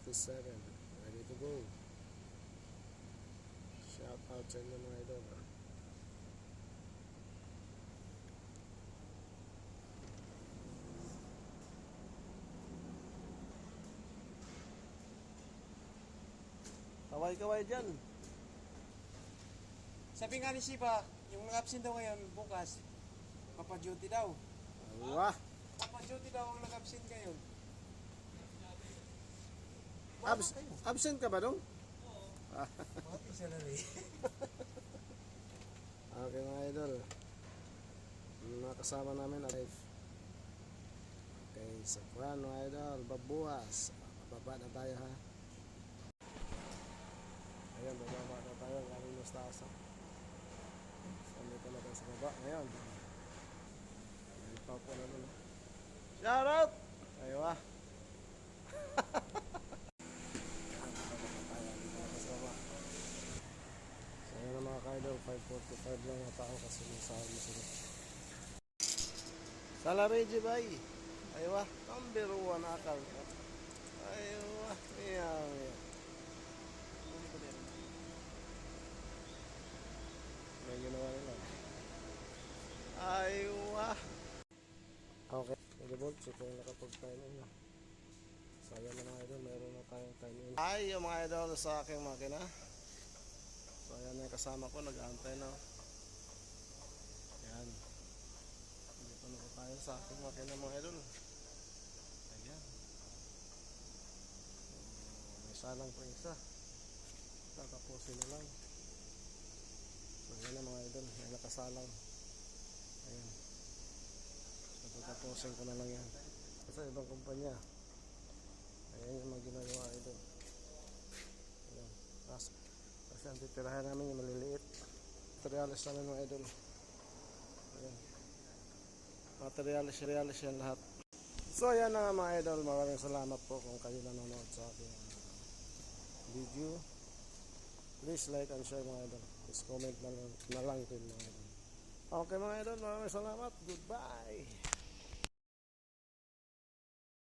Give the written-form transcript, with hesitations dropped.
47. Ready to go. Shout out sa inyo mga idol. Kaway-kaway dyan. Sabi nga ni Shiba, yung nag-absent daw ngayon, bukas, papa-duty daw. Wah. Papa-duty daw ang nag-absent ngayon. Absent ka ba dong? Mati salary. Okay mga idol. Nakasama namin alive. Okay, sa Kuan mga idol, babukas. Bababa na tayo ha. Ayan, bababa na tayo. Galing mustasa. Dito na tayo sa baba. Ngayon. Nalipaw po na nun. Shout out! Ayaw ah. So ayan na mga ka-idol. 5:45 lang na tao kasi masahan mo sila. Salareji bay. Ayaw ah. Number 1 akal. Ayaw ah. Iyaw. May ginawa nila. Aywa. Okay. Nag-bolt. So kung nakapag-time in. So ayan na mga idol. Meron na tayong time in. Ay yung mga idol sa aking makina. So ayan na yung kasama ko. Nag-aantay na. Ayan. Dito na po tayo sa aking makina mga idol. Ayan. May salang pa isa. Tatapusin na lang. So ayan na mga idol, may nakasalang. Ayan. So tatapusin ko na lang yan. Sa ibang kumpanya. Ayan yung mga ginagawa idol. Ayan. Kasi ang titirahan namin yung maliliit. Materialis namin mga idol. Ayan. Materialis yan lahat. So ayan na mga idol, maraming salamat po kung kayo nanonood sa aking video. Please like and share mga idol. Please comment na lang din mga idol. Okay mga idol, maraming salamat. Goodbye.